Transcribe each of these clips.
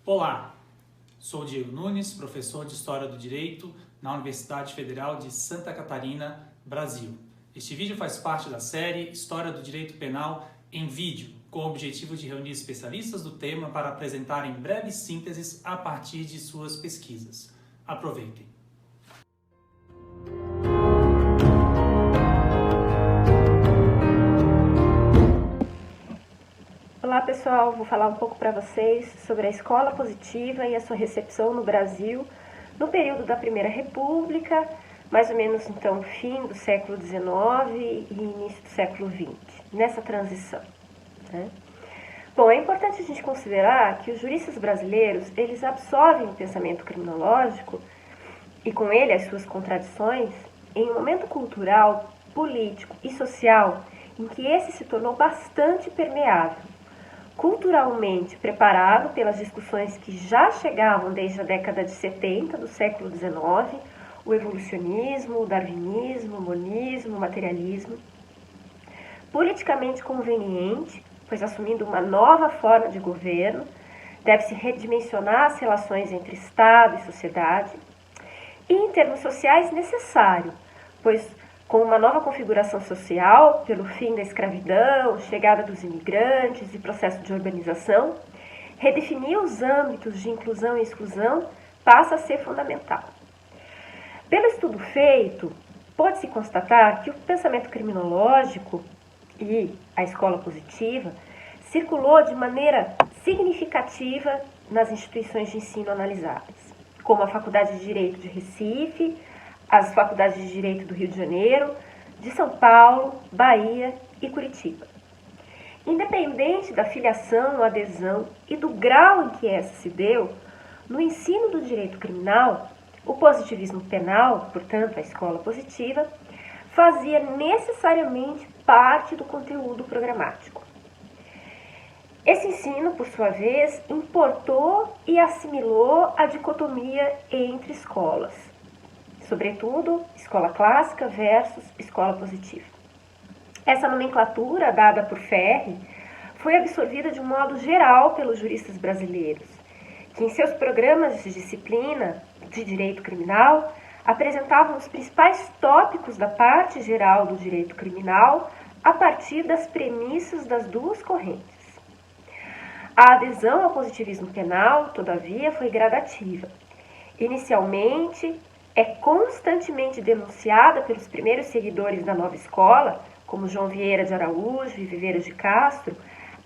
Olá, sou Diego Nunes, professor de História do Direito na Universidade Federal de Santa Catarina, Brasil. Este vídeo faz parte da série História do Direito Penal em Vídeo, com o objetivo de reunir especialistas do tema para apresentarem breves sínteses a partir de suas pesquisas. Aproveitem! Olá pessoal, vou falar um pouco para vocês sobre a escola positiva e a sua recepção no Brasil no período da Primeira República, mais ou menos então fim do século XIX e início do século XX, nessa transição, né? Bom, é importante a gente considerar que os juristas brasileiros, eles absorvem o pensamento criminológico e com ele as suas contradições em um momento cultural, político e social em que esse se tornou bastante permeável, culturalmente preparado pelas discussões que já chegavam desde a década de 70 do século XIX, o evolucionismo, o darwinismo, o monismo, o materialismo, politicamente conveniente, pois assumindo uma nova forma de governo, deve-se redimensionar as relações entre Estado e sociedade, e em termos sociais necessário, pois com uma nova configuração social, pelo fim da escravidão, chegada dos imigrantes e processo de urbanização, redefinir os âmbitos de inclusão e exclusão passa a ser fundamental. Pelo estudo feito, pode-se constatar que o pensamento criminológico e a escola positiva circulou de maneira significativa nas instituições de ensino analisadas, como a Faculdade de Direito de Recife, as faculdades de Direito do Rio de Janeiro, de São Paulo, Bahia e Curitiba. Independente da filiação ou adesão e do grau em que essa se deu, no ensino do direito criminal, o positivismo penal, portanto a escola positiva, fazia necessariamente parte do conteúdo programático. Esse ensino, por sua vez, importou e assimilou a dicotomia entre escolas, sobretudo escola clássica versus escola positiva. Essa nomenclatura dada por Ferri foi absorvida de um modo geral pelos juristas brasileiros, que em seus programas de disciplina de direito criminal apresentavam os principais tópicos da parte geral do direito criminal a partir das premissas das duas correntes. A adesão ao positivismo penal, todavia, foi gradativa. Inicialmente, é constantemente denunciada pelos primeiros seguidores da nova escola, como João Vieira de Araújo e Viveiros de Castro,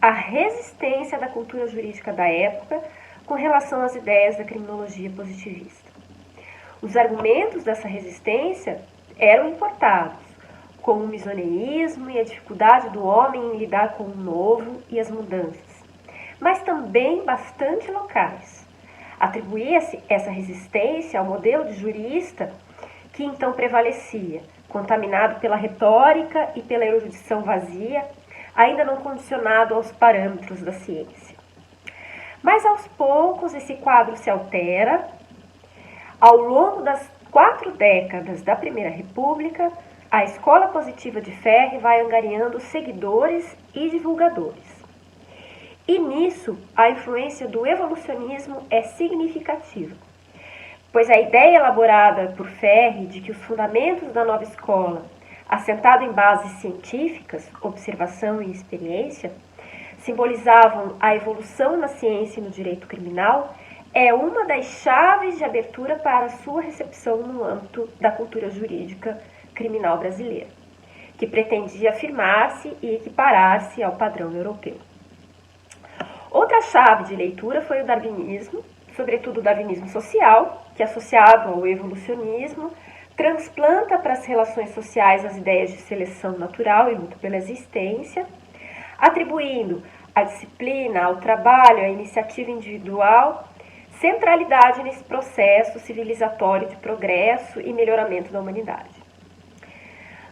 a resistência da cultura jurídica da época com relação às ideias da criminologia positivista. Os argumentos dessa resistência eram importados, como o misoneísmo e a dificuldade do homem em lidar com o novo e as mudanças, mas também bastante locais. Atribuía-se essa resistência ao modelo de jurista que então prevalecia, contaminado pela retórica e pela erudição vazia, ainda não condicionado aos parâmetros da ciência. Mas aos poucos esse quadro se altera. Ao longo das 4 décadas da Primeira República, a escola positiva de Ferri vai angariando seguidores e divulgadores. E nisso, a influência do evolucionismo é significativa, pois a ideia elaborada por Ferri de que os fundamentos da nova escola, assentado em bases científicas, observação e experiência, simbolizavam a evolução na ciência e no direito criminal, é uma das chaves de abertura para a sua recepção no âmbito da cultura jurídica criminal brasileira, que pretendia afirmar-se e equiparar-se ao padrão europeu. Outra chave de leitura foi o darwinismo, sobretudo o darwinismo social, que, associado ao evolucionismo, transplanta para as relações sociais as ideias de seleção natural e luta pela existência, atribuindo à disciplina, ao trabalho, à iniciativa individual, centralidade nesse processo civilizatório de progresso e melhoramento da humanidade.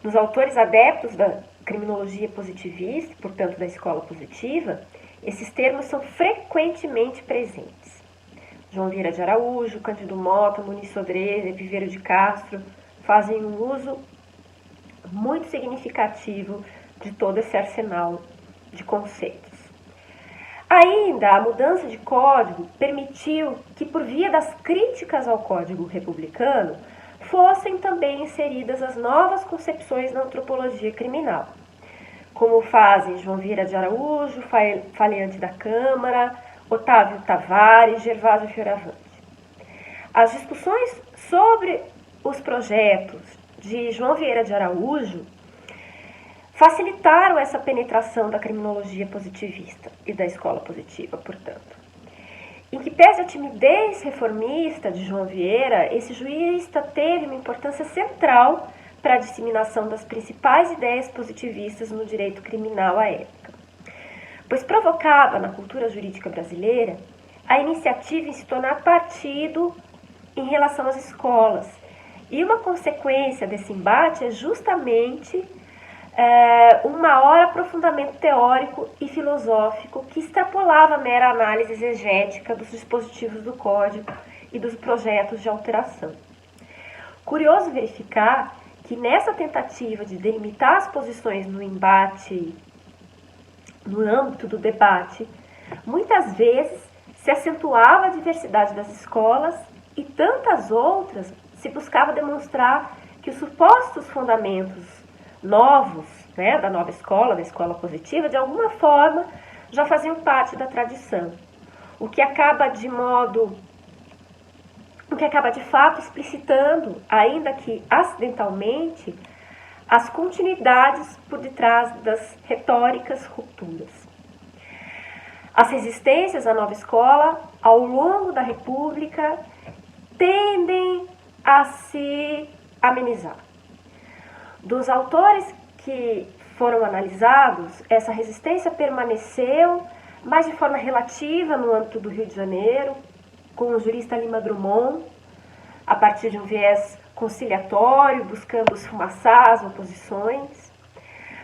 Nos autores adeptos da criminologia positivista, portanto da escola positiva, esses termos são frequentemente presentes. João Vieira de Araújo, Cândido Mota, Muniz Sodré, Viveiro de Castro fazem um uso muito significativo de todo esse arsenal de conceitos. Ainda, a mudança de código permitiu que, por via das críticas ao Código Republicano, fossem também inseridas as novas concepções da antropologia criminal, como fazem João Vieira de Araújo, Faiante da Câmara, Otávio Tavares, Gervásio Fioravante. As discussões sobre os projetos de João Vieira de Araújo facilitaram essa penetração da criminologia positivista e da escola positiva, portanto. Em que pese a timidez reformista de João Vieira, esse jurista teve uma importância central para a disseminação das principais ideias positivistas no direito criminal à época, pois provocava na cultura jurídica brasileira a iniciativa em se tornar partido em relação às escolas. E uma consequência desse embate é justamente um maior aprofundamento teórico e filosófico que extrapolava a mera análise exegética dos dispositivos do Código e dos projetos de alteração. Curioso verificar que nessa tentativa de delimitar as posições no embate, no âmbito do debate, muitas vezes se acentuava a diversidade das escolas e tantas outras se buscava demonstrar que os supostos fundamentos novos, da nova escola, da escola positiva, de alguma forma já faziam parte da tradição, o que acaba de fato explicitando, ainda que acidentalmente, as continuidades por detrás das retóricas rupturas. As resistências à nova escola, ao longo da República, tendem a se amenizar. Dos autores que foram analisados, essa resistência permaneceu, mas de forma relativa no âmbito do Rio de Janeiro, com o jurista Lima Drummond, a partir de um viés conciliatório, buscando esfumaçar as oposições.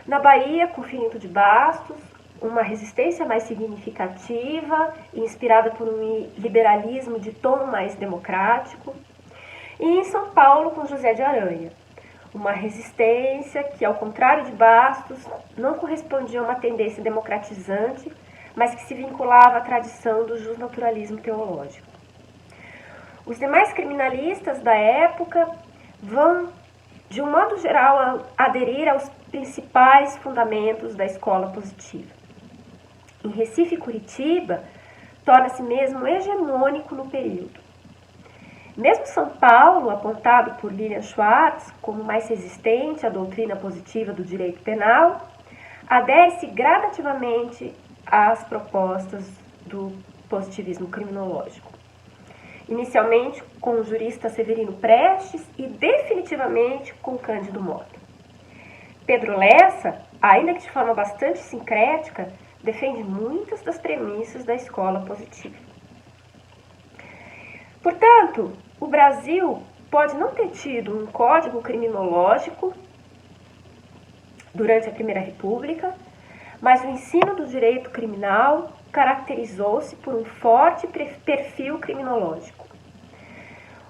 Na Bahia, com Filinto de Bastos, uma resistência mais significativa, inspirada por um liberalismo de tom mais democrático. E em São Paulo, com José de Aranha, uma resistência que, ao contrário de Bastos, não correspondia a uma tendência democratizante, mas que se vinculava à tradição do justnaturalismo teológico. Os demais criminalistas da época vão, de um modo geral, aderir aos principais fundamentos da escola positiva. Em Recife e Curitiba, torna-se mesmo hegemônico no período. Mesmo São Paulo, apontado por Lilian Schwartz como mais resistente à doutrina positiva do direito penal, adere-se gradativamente às propostas do positivismo criminológico. Inicialmente com o jurista Severino Prestes e definitivamente com Cândido Mota. Pedro Lessa, ainda que de forma bastante sincrética, defende muitas das premissas da escola positiva. Portanto, o Brasil pode não ter tido um código criminológico durante a Primeira República, mas o ensino do direito criminal caracterizou-se por um forte perfil criminológico.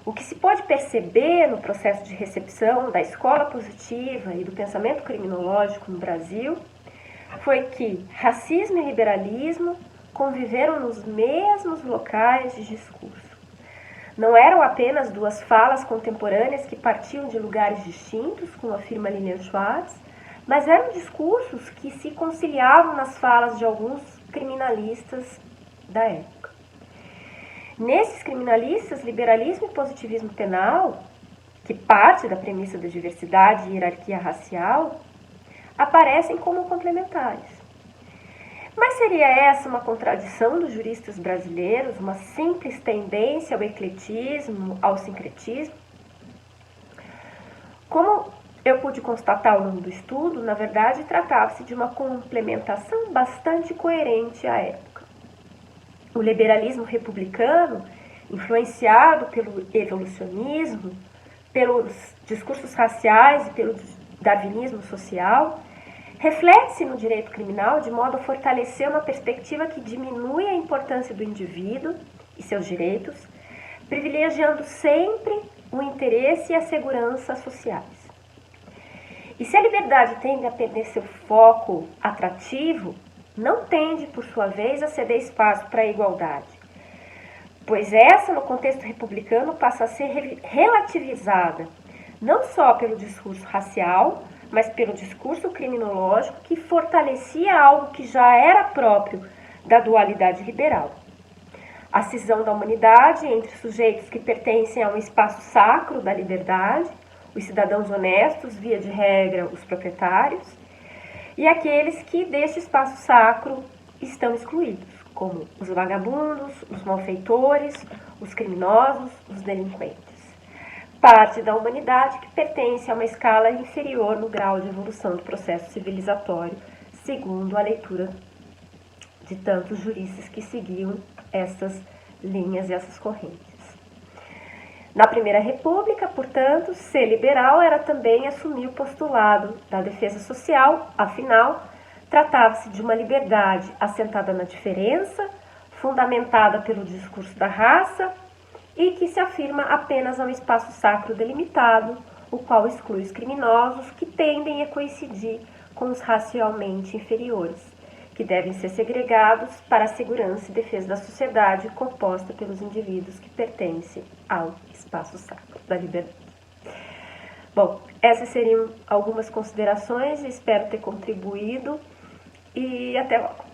O que se pode perceber no processo de recepção da escola positiva e do pensamento criminológico no Brasil foi que racismo e liberalismo conviveram nos mesmos locais de discurso. Não eram apenas duas falas contemporâneas que partiam de lugares distintos, como afirma Lilian Schwartz, mas eram discursos que se conciliavam nas falas de alguns criminalistas da época. Nesses criminalistas, liberalismo e positivismo penal, que parte da premissa da diversidade e hierarquia racial, aparecem como complementares. Mas seria essa uma contradição dos juristas brasileiros, uma simples tendência ao ecletismo, ao sincretismo? Como eu pude constatar ao longo do estudo, na verdade, tratava-se de uma complementação bastante coerente à época. O liberalismo republicano, influenciado pelo evolucionismo, pelos discursos raciais e pelo darwinismo social, reflete-se no direito criminal de modo a fortalecer uma perspectiva que diminui a importância do indivíduo e seus direitos, privilegiando sempre o interesse e a segurança sociais. E se a liberdade tende a perder seu foco atrativo, não tende, por sua vez, a ceder espaço para a igualdade, pois essa, no contexto republicano, passa a ser relativizada, não só pelo discurso racial, mas pelo discurso criminológico que fortalecia algo que já era próprio da dualidade liberal. A cisão da humanidade entre sujeitos que pertencem a um espaço sacro da liberdade, os cidadãos honestos, via de regra, os proprietários, e aqueles que deste espaço sacro estão excluídos, como os vagabundos, os malfeitores, os criminosos, os delinquentes. Parte da humanidade que pertence a uma escala inferior no grau de evolução do processo civilizatório, segundo a leitura de tantos juristas que seguiam essas linhas e essas correntes. Na Primeira República, portanto, ser liberal era também assumir o postulado da defesa social, afinal, tratava-se de uma liberdade assentada na diferença, fundamentada pelo discurso da raça e que se afirma apenas a um espaço sacro delimitado, o qual exclui os criminosos que tendem a coincidir com os racialmente inferiores, que devem ser segregados para a segurança e defesa da sociedade composta pelos indivíduos que pertencem ao espaço sacro da liberdade. Bom, essas seriam algumas considerações, espero ter contribuído e até logo.